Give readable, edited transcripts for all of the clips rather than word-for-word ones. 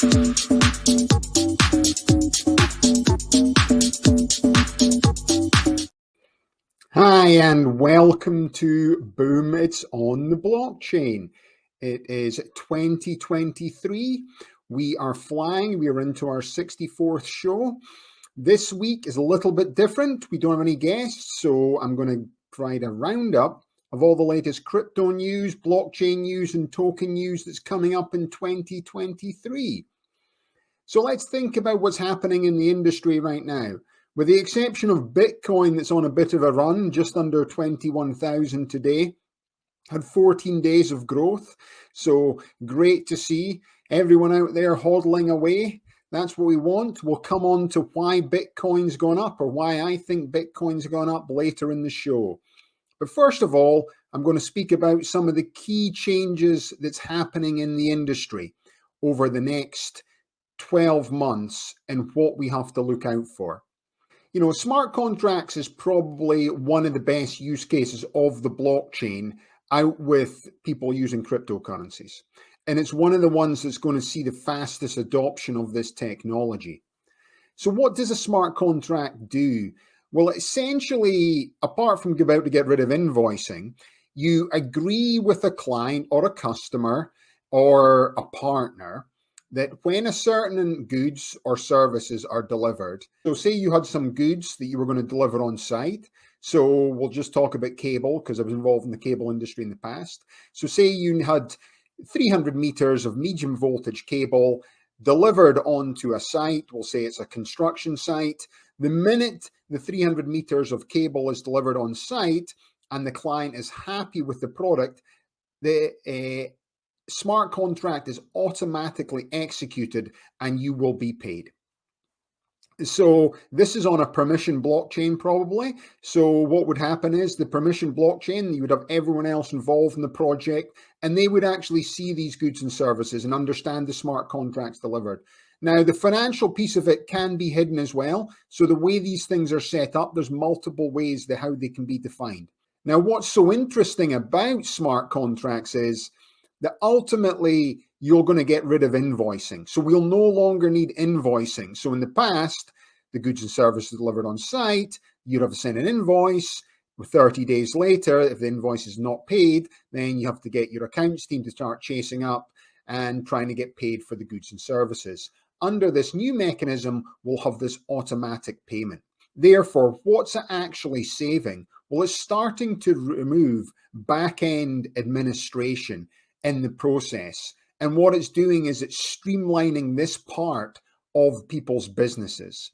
Hi, and welcome to Boom, It's on the Blockchain. It is 2023. We are flying. We are into our 64th show. This week is a little bit different. We don't have any guests, so I'm going to provide a roundup of all the latest crypto news, blockchain news, and token news that's coming up in 2023. So let's think about what's happening in the industry right now. With the exception of Bitcoin, that's on a bit of a run, just under 21,000 today, had 14 days of growth. So great to see everyone out there hodling away. That's what we want. We'll come on to why Bitcoin's gone up, or why I think Bitcoin's gone up, later in the show. But first of all, I'm going to speak about some of the key changes that's happening in the industry over the next 12 months and what we have to look out for. You know, smart contracts is probably one of the best use cases of the blockchain out with people using cryptocurrencies. And it's one of the ones that's going to see the fastest adoption of this technology. So what does a smart contract do? Well, essentially, apart from about to get rid of invoicing, you agree with a client or a customer or a partner that when a certain goods or services are delivered, so say you had some goods that you were going to deliver on site. So we'll just talk about cable because I was involved in the cable industry in the past. So say you had 300 meters of medium voltage cable delivered onto a site. We'll say it's a construction site. The minute the 300 meters of cable is delivered on site and the client is happy with the product, the smart contract is automatically executed and you will be paid. So this is on a permission blockchain probably. So what would happen is the permission blockchain, you would have everyone else involved in the project and they would actually see these goods and services and understand the smart contracts delivered. Now, the financial piece of it can be hidden as well. So the way these things are set up, there's multiple ways to how they can be defined. Now, what's so interesting about smart contracts is that ultimately you're going to get rid of invoicing. So we'll no longer need invoicing. So in the past, the goods and services delivered on site, you'd have to send an invoice. 30 days later, if the invoice is not paid, then you have to get your accounts team to start chasing up and trying to get paid for the goods and services. Under this new mechanism, we'll have this automatic payment. Therefore, what's it actually saving? Well, it's starting to remove back-end administration in the process. And what it's doing is it's streamlining this part of people's businesses.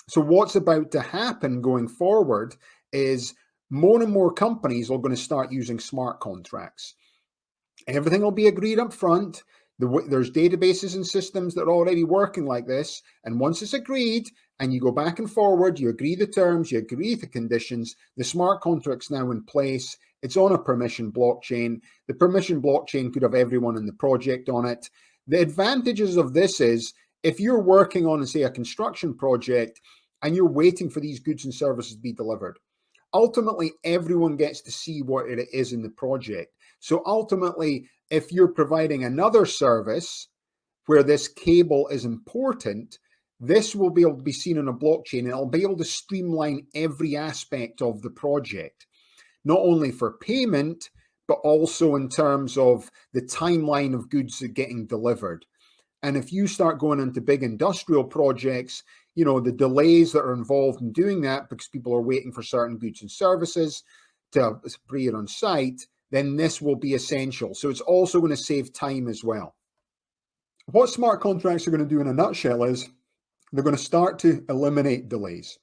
So what's about to happen going forward is more and more companies are going to start using smart contracts. Everything will be agreed up front. There's databases and systems that are already working like this. And once it's agreed and you go back and forward, you agree the terms, you agree the conditions, the smart contract's now in place. It's on a permission blockchain. The permission blockchain could have everyone in the project on it. The advantages of this is if you're working on, say, a construction project and you're waiting for these goods and services to be delivered, ultimately everyone gets to see what it is in the project. So ultimately, if you're providing another service where this cable is important, this will be able to be seen on a blockchain and it'll be able to streamline every aspect of the project, not only for payment, but also in terms of the timeline of goods getting delivered. And if you start going into big industrial projects, you know, the delays that are involved in doing that because people are waiting for certain goods and services to bring it on site, then this will be essential. So it's also going to save time as well. What smart contracts are going to do in a nutshell is they're going to start to eliminate delays.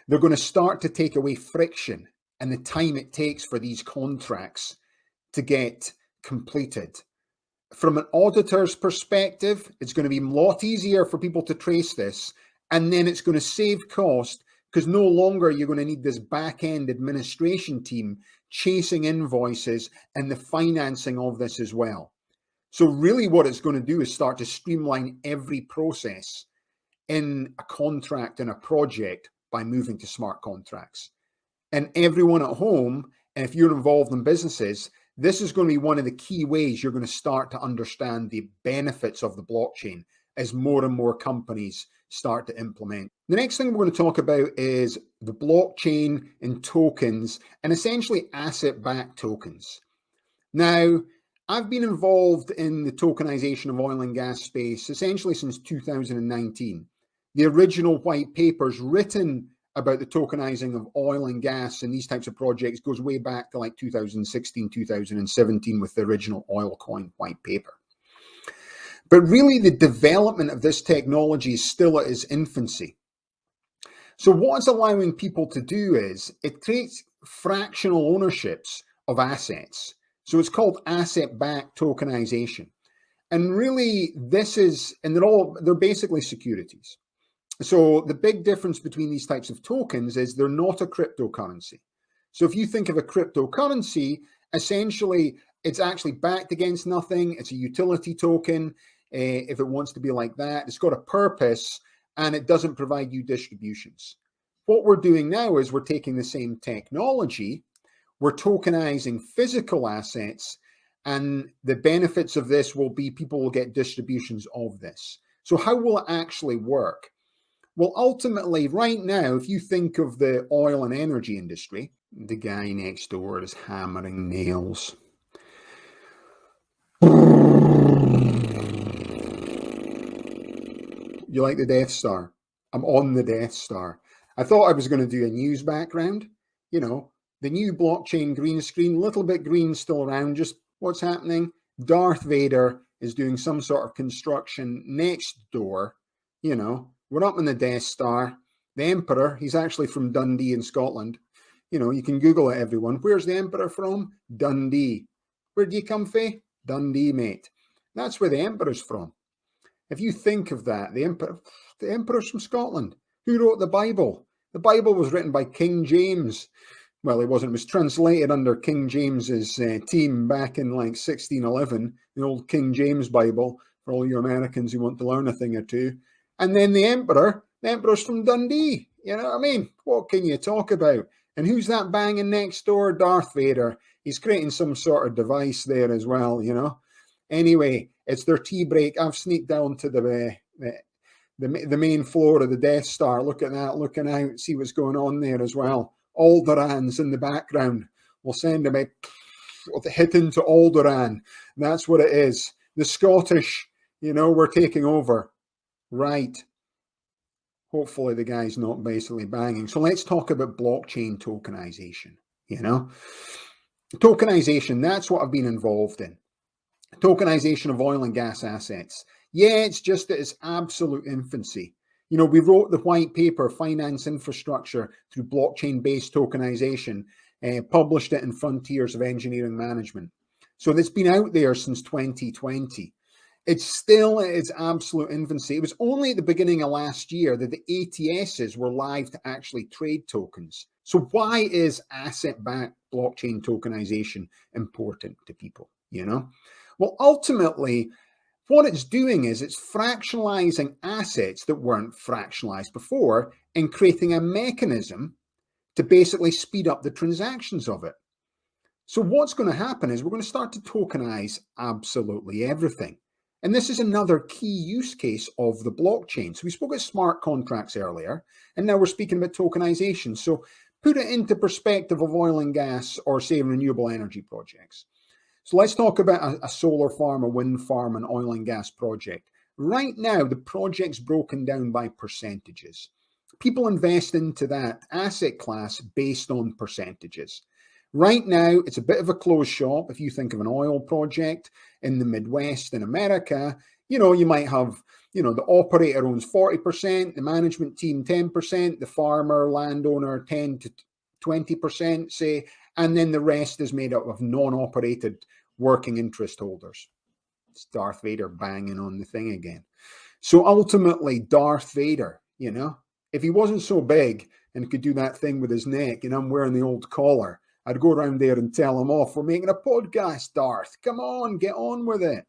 They're going to start to take away friction and the time it takes for these contracts to get completed. From an auditor's perspective, it's going to be a lot easier for people to trace this, and then it's going to save cost because no longer you're going to need this back-end administration team chasing invoices and the financing of this as well. So really what it's going to do is start to streamline every process in a contract and a project by moving to smart contracts. And everyone at home, and if you're involved in businesses, This is going to be one of the key ways you're going to start to understand the benefits of the blockchain as more and more companies start to implement. The next thing we're going to talk about is the blockchain and tokens, and essentially asset-backed tokens. Now, I've been involved in the tokenization of oil and gas space essentially since 2019. The original white papers written about the tokenizing of oil and gas and these types of projects goes way back to like 2016, 2017 with the original oil coin white paper. But really the development of this technology is still at its infancy. So what it's allowing people to do is it creates fractional ownerships of assets. So it's called asset-backed tokenization. And really this is, and they're basically securities. So the big difference between these types of tokens is they're not a cryptocurrency. So if you think of a cryptocurrency, essentially it's actually backed against nothing. It's a utility token. If it wants to be like that, it's got a purpose and it doesn't provide you distributions. What we're doing now is we're taking the same technology, we're tokenizing physical assets, and the benefits of this will be people will get distributions of this. So how will it actually work? Well, ultimately, right now, if you think of the oil and energy industry, the guy next door is hammering nails. You like the Death Star? I'm on the Death Star. I thought I was going to do a news background. You know, the new blockchain green screen, little bit green still around. Just what's happening? Darth Vader is doing some sort of construction next door. You know, we're up in the Death Star. The Emperor, he's actually from Dundee in Scotland. You know, you can Google it, everyone. Where's the Emperor from? Dundee. Where do you come from? Dundee, mate. That's where the Emperor's from. If you think of that, the Emperor's from Scotland. Who wrote the Bible? The Bible was written by King James. Well, it wasn't. It was translated under King James's team back in like 1611, the old King James Bible, for all you Americans who want to learn a thing or two. And then the Emperor's from Dundee. You know what I mean? What can you talk about? And who's that banging next door? Darth Vader. He's creating some sort of device there as well, you know. Anyway, it's their tea break. I've sneaked down to the main floor of the Death Star. Look at that, looking out, see what's going on there as well. Alderaan's in the background. We'll send them a hit into Alderaan. That's what it is. The Scottish, you know, we're taking over. Right. Hopefully the guy's not basically banging. So let's talk about blockchain tokenization, you know. Tokenization, that's what I've been involved in. Tokenization of oil and gas assets. Yeah, it's just at its absolute infancy. You know, we wrote the white paper, Finance Infrastructure through Blockchain-Based Tokenization, published it in Frontiers of Engineering Management. So it's been out there since 2020. It's still at its absolute infancy. It was only at the beginning of last year that the ATSs were live to actually trade tokens. So why is asset-backed blockchain tokenization important to people, you know? Well, ultimately, what it's doing is it's fractionalizing assets that weren't fractionalized before and creating a mechanism to basically speed up the transactions of it. So what's going to happen is we're going to start to tokenize absolutely everything. And this is another key use case of the blockchain. So we spoke about smart contracts earlier, and now we're speaking about tokenization. So put it into perspective of oil and gas or say renewable energy projects. So let's talk about a solar farm, a wind farm, an oil and gas project. Right now, the project's broken down by percentages. People invest into that asset class based on percentages. Right now, it's a bit of a closed shop. If you think of an oil project in the Midwest in America, you know, you might have, you know, the operator owns 40%, the management team 10%, the farmer, landowner 10 to 20%, say, and then the rest is made up of non-operated working interest holders. It's Darth Vader banging on the thing again. So ultimately, Darth Vader, you know, if he wasn't so big and could do that thing with his neck, and I'm wearing the old collar, I'd go around there and tell him off. We're making a podcast, Darth. Come on, get on with it.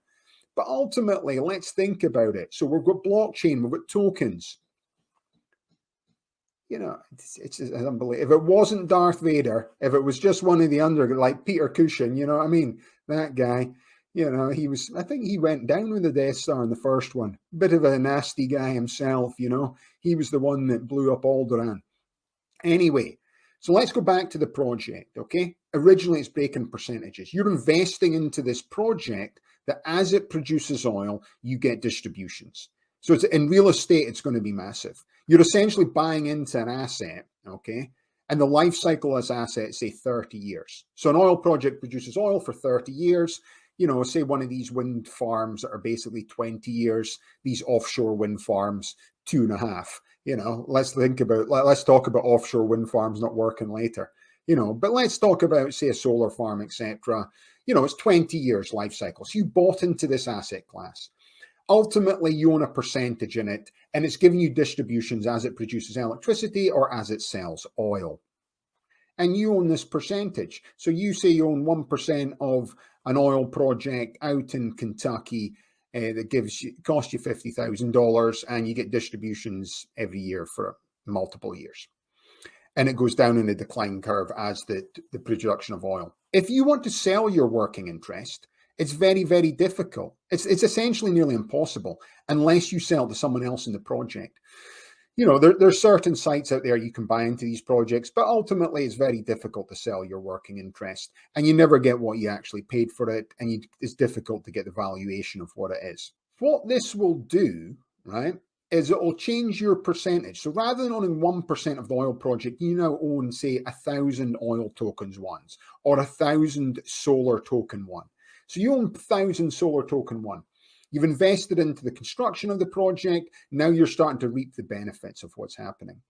But ultimately, let's think about it. So we've got blockchain, we've got tokens. It's just unbelievable. If it wasn't Darth Vader, if it was just one of the like Peter Cushing, you know what I mean? That guy, I think he went down with the Death Star in the first one. Bit of a nasty guy himself, He was the one that blew up Alderaan. Anyway, so let's go back to the project, okay? Originally, it's break-in percentages. You're investing into this project that as it produces oil, you get distributions. So in real estate, it's going to be massive. You're essentially buying into an asset, okay? And the life cycle of this asset, say 30 years. So an oil project produces oil for 30 years. Say one of these wind farms that are basically 20 years, these offshore wind farms, 2.5. Let's talk about offshore wind farms not working later, but let's talk about, say, a solar farm, etc. It's 20 years life cycle. So you bought into this asset class. Ultimately, you own a percentage in it, and it's giving you distributions as it produces electricity or as it sells oil. And you own this percentage. So you say you own 1% of an oil project out in Kentucky that costs you $50,000, and you get distributions every year for multiple years. And it goes down in a decline curve as the production of oil. If you want to sell your working interest, it's very, very difficult. It's essentially nearly impossible unless you sell to someone else in the project. There's certain sites out there you can buy into these projects, but ultimately it's very difficult to sell your working interest, and you never get what you actually paid for it, and it's difficult to get the valuation of what it is. What this will do, right, is it will change your percentage. So rather than owning 1% of the oil project, you now own, say, 1,000 oil tokens ones or 1,000 solar token one. So you own 1,000 solar token one. You've invested into the construction of the project. Now you're starting to reap the benefits of what's happening.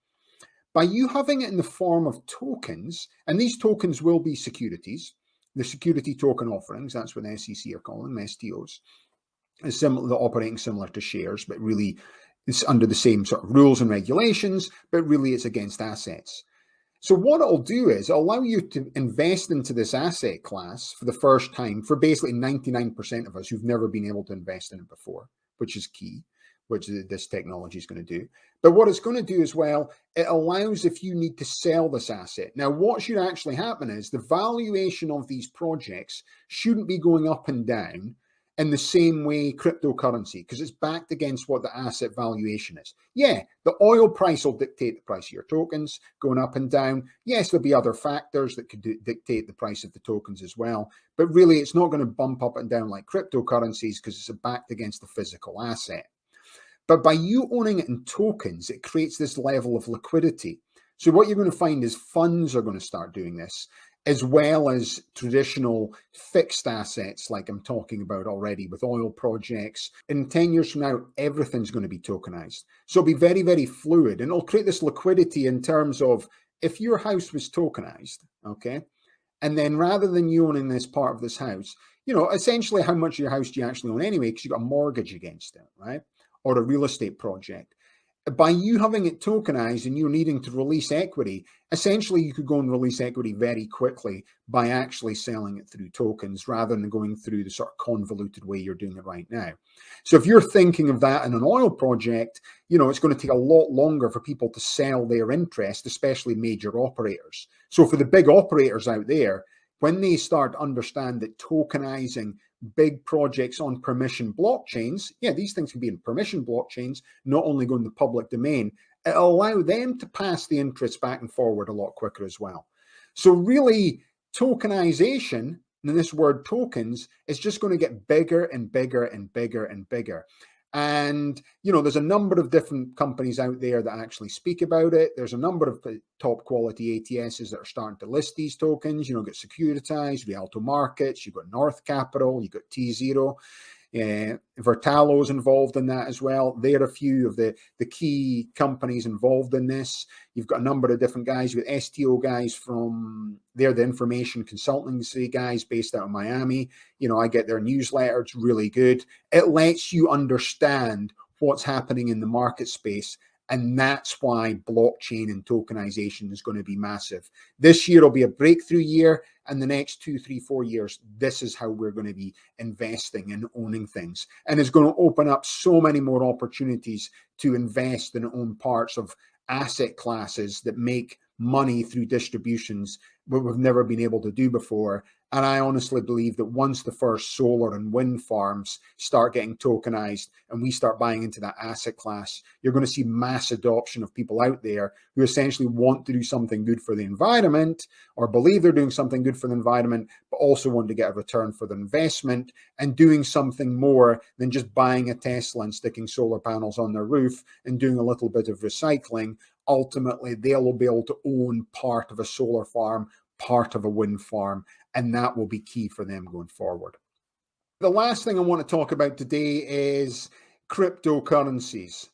By you having it in the form of tokens, and these tokens will be securities, the security token offerings, that's what the SEC are calling them, STOs, they're operating similar to shares, but really it's under the same sort of rules and regulations, but really it's against assets. So what it'll do is it'll allow you to invest into this asset class for the first time for basically 99% of us who've never been able to invest in it before, which is key, which this technology is going to do. But what it's going to do as well, it allows if you need to sell this asset. Now, what should actually happen is the valuation of these projects shouldn't be going up and down in the same way cryptocurrency, because it's backed against what the asset valuation is. Yeah, the oil price will dictate the price of your tokens going up and down. Yes, there'll be other factors that could dictate the price of the tokens as well. But really, it's not going to bump up and down like cryptocurrencies because it's backed against the physical asset. But by you owning it in tokens, it creates this level of liquidity. So what you're going to find is funds are going to start doing this, as well as traditional fixed assets like I'm talking about already with oil projects. In 10 years from now, everything's going to be tokenized. So it'll be very, very fluid, and it'll create this liquidity in terms of if your house was tokenized, okay, and then rather than you owning this part of this house, essentially how much of your house do you actually own anyway, because you've got a mortgage against it, right, or a real estate project. By you having it tokenized and you needing to release equity, essentially you could go and release equity very quickly by actually selling it through tokens rather than going through the sort of convoluted way you're doing it right now. So if you're thinking of that in an oil project, it's going to take a lot longer for people to sell their interest, especially major operators. So for the big operators out there, when they start to understand that tokenizing big projects on permission blockchains, these things can be in permission blockchains, not only go in the public domain, it'll allow them to pass the interest back and forward a lot quicker as well. So really, tokenization, and this word tokens, is just going to get bigger and bigger and bigger and bigger. And, there's a number of different companies out there that actually speak about it. There's a number of top quality ATSs that are starting to list these tokens. You've got Securitized, Rialto Markets, you've got North Capital, you've got T0. Vertalo's involved in that as well. They're a few of the key companies involved in this. You've got a number of different guys. You've got STO guys they're the information consultancy guys based out of Miami. I get their newsletter. It's really good. It lets you understand what's happening in the market space. And that's why blockchain and tokenization is going to be massive. This year will be a breakthrough year, and the next 2, 3, 4 years, this is how we're going to be investing and owning things. And it's going to open up so many more opportunities to invest and own parts of asset classes that make money through distributions what we've never been able to do before. And I honestly believe that once the first solar and wind farms start getting tokenized and we start buying into that asset class, you're going to see mass adoption of people out there who essentially want to do something good for the environment, or believe they're doing something good for the environment, but also want to get a return for their investment, and doing something more than just buying a Tesla and sticking solar panels on their roof and doing a little bit of recycling. Ultimately, they'll be able to own part of a solar farm, part of a wind farm, and that will be key for them going forward. The last thing I want to talk about today is cryptocurrencies.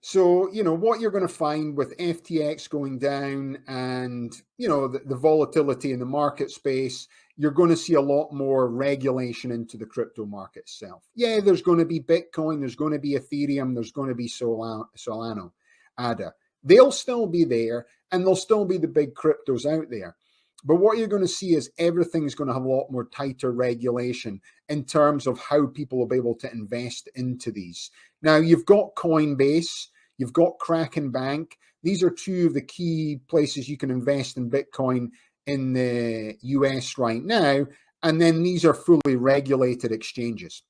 So, what you're going to find with FTX going down and, the volatility in the market space, you're going to see a lot more regulation into the crypto market itself. Yeah, there's going to be Bitcoin, there's going to be Ethereum, there's going to be Solana, ADA. They'll still be there, and there'll still be the big cryptos out there. But what you're going to see is everything's going to have a lot more tighter regulation in terms of how people will be able to invest into these. Now, you've got Coinbase, you've got Kraken Bank. These are two of the key places you can invest in Bitcoin in the US right now. And then these are fully regulated exchanges.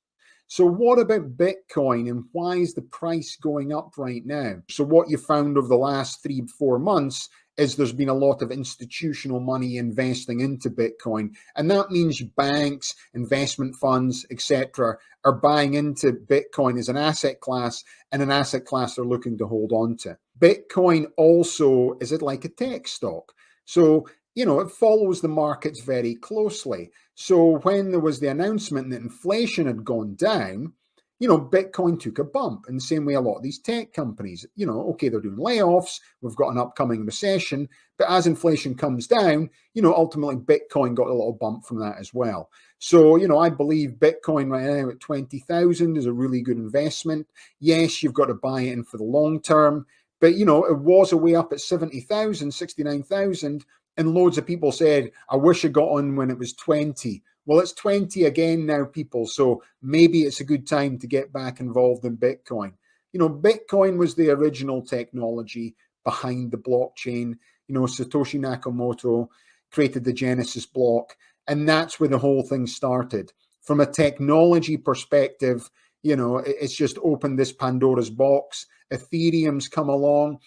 So what about Bitcoin, and why is the price going up right now? So what you found over the last 3-4 months is there's been a lot of institutional money investing into Bitcoin. And that means banks, investment funds, etc., are buying into Bitcoin as an asset class, and an asset class they're looking to hold on to. Bitcoin also is like a tech stock. So, it follows the markets very closely. So when there was the announcement that inflation had gone down, Bitcoin took a bump, in the same way a lot of these tech companies, okay, they're doing layoffs, we've got an upcoming recession, but as inflation comes down, ultimately Bitcoin got a little bump from that as well. So, I believe Bitcoin right now at 20,000 is a really good investment. Yes, you've got to buy it in for the long term, but, it was a way up at 70,000, 69,000, and loads of people said, I wish I got on when it was 20. Well, it's 20 again now, people. So maybe it's a good time to get back involved in Bitcoin. Bitcoin was the original technology behind the blockchain. Satoshi Nakamoto created the Genesis block, and that's where the whole thing started. From a technology perspective, it's just opened this Pandora's box. Ethereum's come along.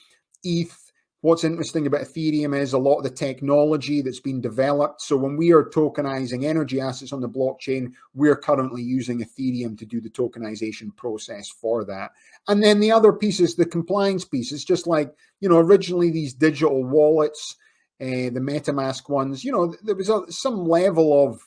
What's interesting about Ethereum is a lot of the technology that's been developed. So when we are tokenizing energy assets on the blockchain, we're currently using Ethereum to do the tokenization process for that. And then the other piece is the compliance piece. It's just like, originally these digital wallets, the MetaMask ones, there was some level of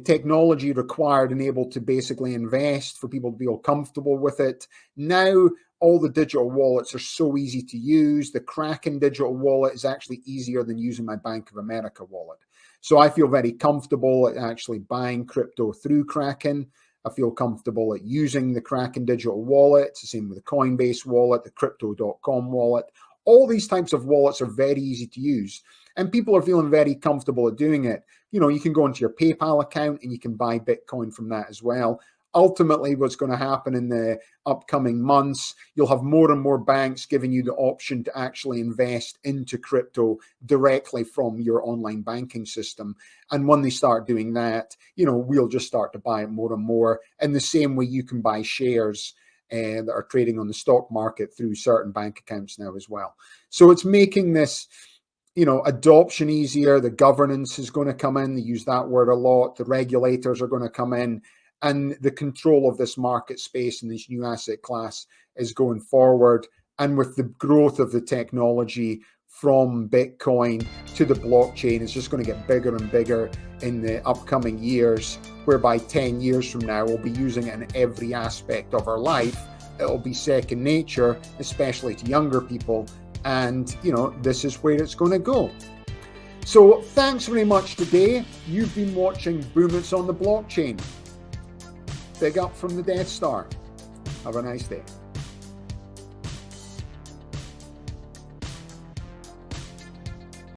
technology required and able to basically invest for people to feel comfortable with it. Now, all the digital wallets are so easy to use. The Kraken digital wallet is actually easier than using my Bank of America wallet. So I feel very comfortable at actually buying crypto through Kraken. I feel comfortable at using the Kraken digital wallet. It's the same with the Coinbase wallet, the Crypto.com wallet. All these types of wallets are very easy to use, and people are feeling very comfortable at doing it. You can go into your PayPal account and you can buy Bitcoin from that as well. Ultimately, what's going to happen in the upcoming months, you'll have more and more banks giving you the option to actually invest into crypto directly from your online banking system. And when they start doing that, we'll just start to buy it more and more. In the same way you can buy shares that are trading on the stock market through certain bank accounts now as well. So it's making this adoption easier. The governance is going to come in. They use that word a lot. The regulators are going to come in, and the control of this market space and this new asset class is going forward. And with the growth of the technology from Bitcoin to the blockchain, it's just going to get bigger and bigger in the upcoming years, whereby 10 years from now, we'll be using it in every aspect of our life. It'll be second nature, especially to younger people. And, this is where it's going to go. So thanks very much today. You've been watching Boom It's on the Blockchain. Big up from the Death Star. Have a nice day.